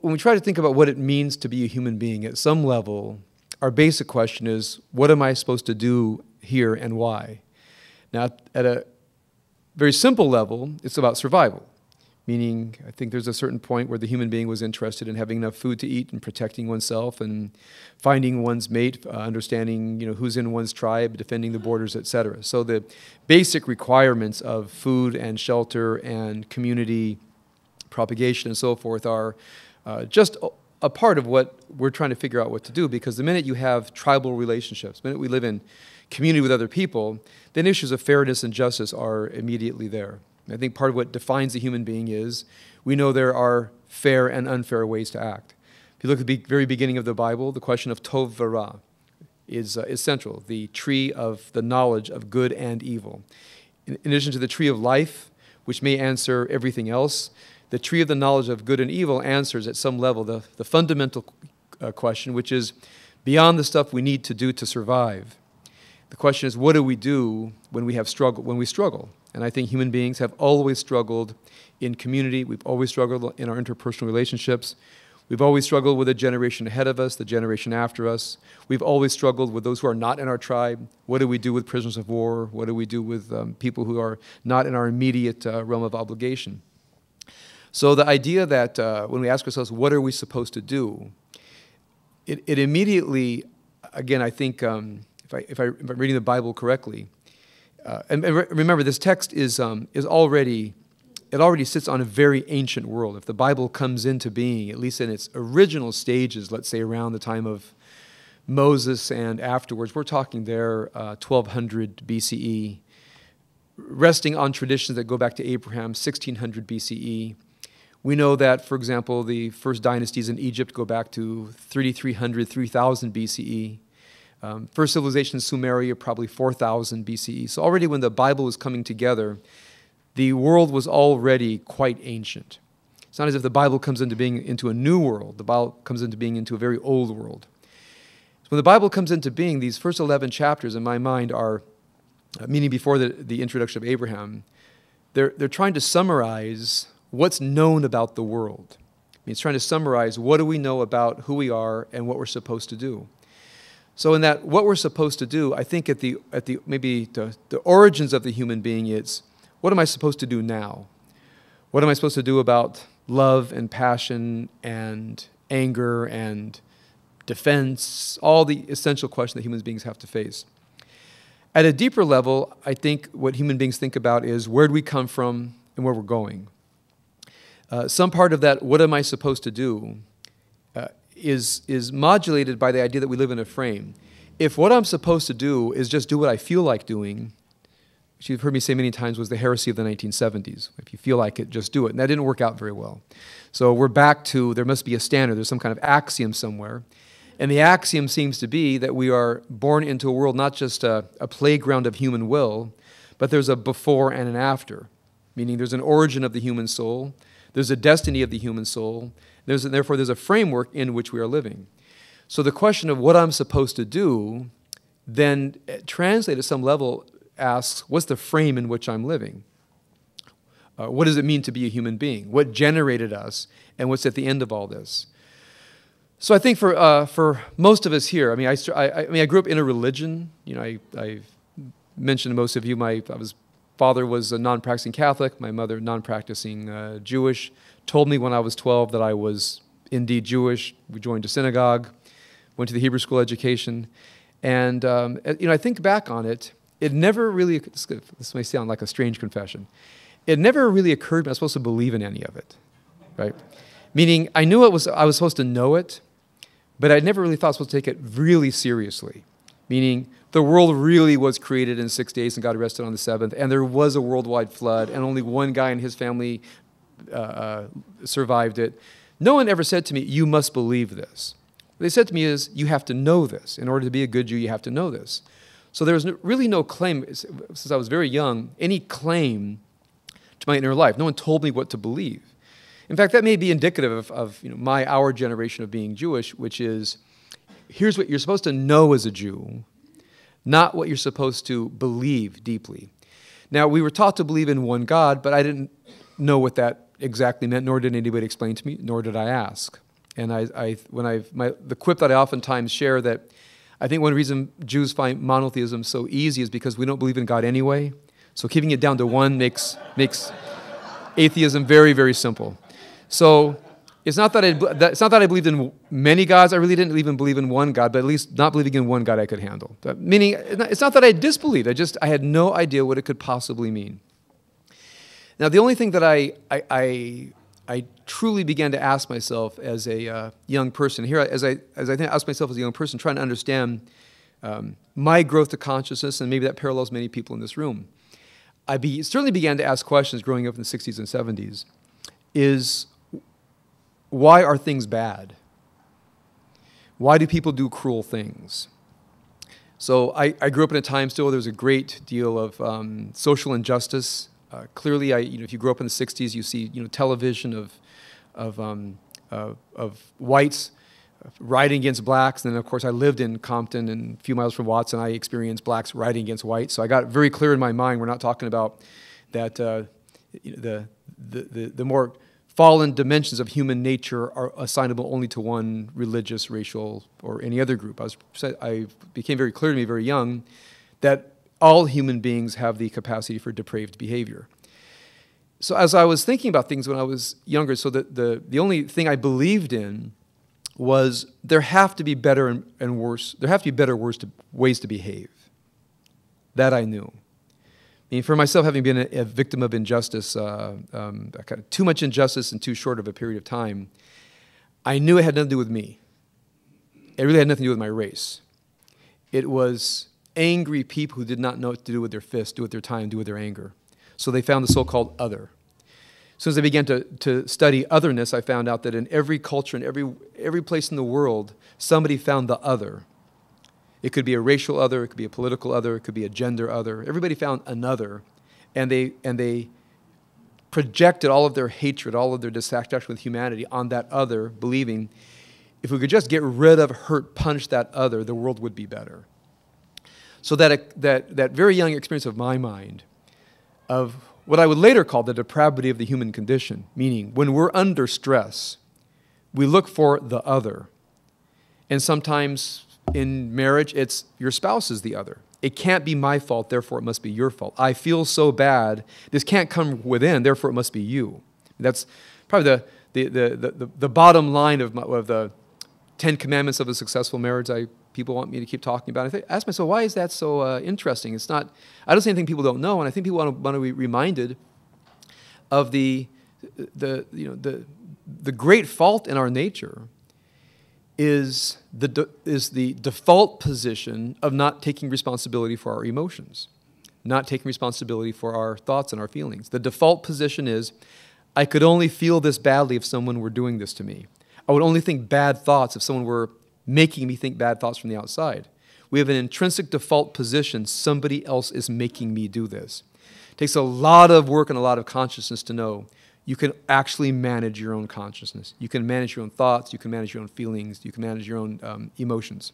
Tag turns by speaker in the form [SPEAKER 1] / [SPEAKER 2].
[SPEAKER 1] when we try to think about what it means to be a human being, at some level, our basic question is, what am I supposed to do here and why? Now, at a very simple level, it's about survival. Meaning, I think there's a certain point where the human being was interested in having enough food to eat and protecting oneself and finding one's mate, understanding who's in one's tribe, defending the borders, etc. So the basic requirements of food and shelter and community propagation and so forth are just a part of what we're trying to figure out what to do, because the minute you have tribal relationships, the minute we live in community with other people, then issues of fairness and justice are immediately there. I think part of what defines a human being is we know there are fair and unfair ways to act. If you look at the very beginning of the Bible, the question of tov v'ra is central, the tree of the knowledge of good and evil. In addition to the tree of life, which may answer everything else, the tree of the knowledge of good and evil answers at some level the fundamental question, which is beyond the stuff we need to do to survive. The question is, what do we do when we struggle? And I think human beings have always struggled in community. We've always struggled in our interpersonal relationships. We've always struggled with the generation ahead of us, the generation after us. We've always struggled with those who are not in our tribe. What do we do with prisoners of war? What do we do with people who are not in our immediate realm of obligation? So the idea that when we ask ourselves, what are we supposed to do? It immediately, again, I think, if I'm reading the Bible correctly, and remember, this text is already sits on a very ancient world. If the Bible comes into being, at least in its original stages, let's say around the time of Moses and afterwards, we're talking there 1200 BCE, resting on traditions that go back to Abraham, 1600 BCE. We know that, for example, the first dynasties in Egypt go back to 3300, 3000 BCE. First civilization in Sumeria, probably 4000 BCE. So already when the Bible was coming together, the world was already quite ancient. It's not as if the Bible comes into being into a new world. The Bible comes into being into a very old world. So when the Bible comes into being, these first 11 chapters, in my mind, are, meaning before the introduction of Abraham, they're trying to summarize what's known about the world. I mean, it's trying to summarize what do we know about who we are and what we're supposed to do. So in that, what we're supposed to do, I think at the origins of the human being is, what am I supposed to do now? What am I supposed to do about love and passion and anger and defense, all the essential questions that human beings have to face? At a deeper level, I think what human beings think about is, where do we come from and where we're going? Some part of that, what am I supposed to do, is modulated by the idea that we live in a frame. If what I'm supposed to do is just do what I feel like doing, which you've heard me say many times was the heresy of the 1970s. If you feel like it, just do it. And that didn't work out very well. So we're back to, there must be a standard. There's some kind of axiom somewhere. And the axiom seems to be that we are born into a world, not just a playground of human will, but there's a before and an after, meaning there's an origin of the human soul, there's a destiny of the human soul, therefore there's a framework in which we are living. So the question of what I'm supposed to do then translated at some level asks, what's the frame in which I'm living? What does it mean to be a human being? What generated us, and what's at the end of all this? So I think for most of us here, I mean, I grew up in a religion. You know, I mentioned to most of you, father was a non-practicing Catholic, my mother non-practicing Jewish. Told me when I was 12 that I was indeed Jewish. We joined a synagogue, went to the Hebrew school education, and I think back on it. It never really, this may sound like a strange confession, it never really occurred to me I was supposed to believe in any of it, right? Meaning I knew I was supposed to know it, but I never really thought I was supposed to take it really seriously. Meaning the world really was created in 6 days and God rested on the seventh, and there was a worldwide flood, and only one guy and his family survived it. No one ever said to me, you must believe this. What they said to me is, you have to know this. In order to be a good Jew, you have to know this. So there was really no claim, since I was very young, any claim to my inner life. No one told me what to believe. In fact, that may be indicative of our generation of being Jewish, which is, here's what you're supposed to know as a Jew, not what you're supposed to believe deeply. Now, we were taught to believe in one God, but I didn't know what that exactly meant, nor did anybody explain to me, nor did I ask. And the quip that I oftentimes share that I think one reason Jews find monotheism so easy is because we don't believe in God anyway. So keeping it down to one makes atheism very, very simple. So it's not that I believed in many gods. I really didn't even believe in one God, but at least not believing in one God I could handle. Meaning, it's not that I disbelieved. I had no idea what it could possibly mean. Now, the only thing that I truly began to ask myself as a young person, here as I asked myself as a young person, trying to understand my growth to consciousness, and maybe that parallels many people in this room, certainly began to ask questions growing up in the 60s and 70s, is why are things bad? Why do people do cruel things? So I grew up in a time still where there was a great deal of social injustice. Clearly, if you grew up in the 60s, you see television of whites riding against blacks. And then, of course, I lived in Compton and a few miles from Watts, and I experienced blacks riding against whites. So I got very clear in my mind, we're not talking about that the more fallen dimensions of human nature are assignable only to one religious, racial, or any other group. I became very clear to me very young that all human beings have the capacity for depraved behavior. So as I was thinking about things when I was younger, so the only thing I believed in was there have to be better and worse. There have to be better, worse ways to behave. That I knew. I mean, for myself, having been a victim of injustice, kind of too much injustice in too short of a period of time, I knew it had nothing to do with me. It really had nothing to do with my race. It was angry people who did not know what to do with their fists, do with their time, do with their anger. So they found the so-called other. As soon as I began to study otherness, I found out that in every culture, in every place in the world, somebody found the other. It could be a racial other, it could be a political other, it could be a gender other. Everybody found another, and they projected all of their hatred, all of their dissatisfaction with humanity on that other, believing if we could just get rid of, hurt, punish that other, the world would be better. So that very young experience of my mind, of what I would later call the depravity of the human condition, meaning when we're under stress, we look for the other. And sometimes in marriage, it's your spouse is the other. It can't be my fault, therefore it must be your fault. I feel so bad, this can't come within, therefore it must be you. That's probably the bottom line of the 10 Commandments of a successful marriage people want me to keep talking about. I ask myself, why is that so interesting? It's not, I don't say anything people don't know, and I think people want to be reminded of the great fault in our nature is the default position of not taking responsibility for our emotions, not taking responsibility for our thoughts and our feelings. The default position is, I could only feel this badly if someone were doing this to me. I would only think bad thoughts if someone were making me think bad thoughts from the outside. We have an intrinsic default position, somebody else is making me do this. It takes a lot of work and a lot of consciousness to know you can actually manage your own consciousness. You can manage your own thoughts, you can manage your own feelings, you can manage your own emotions.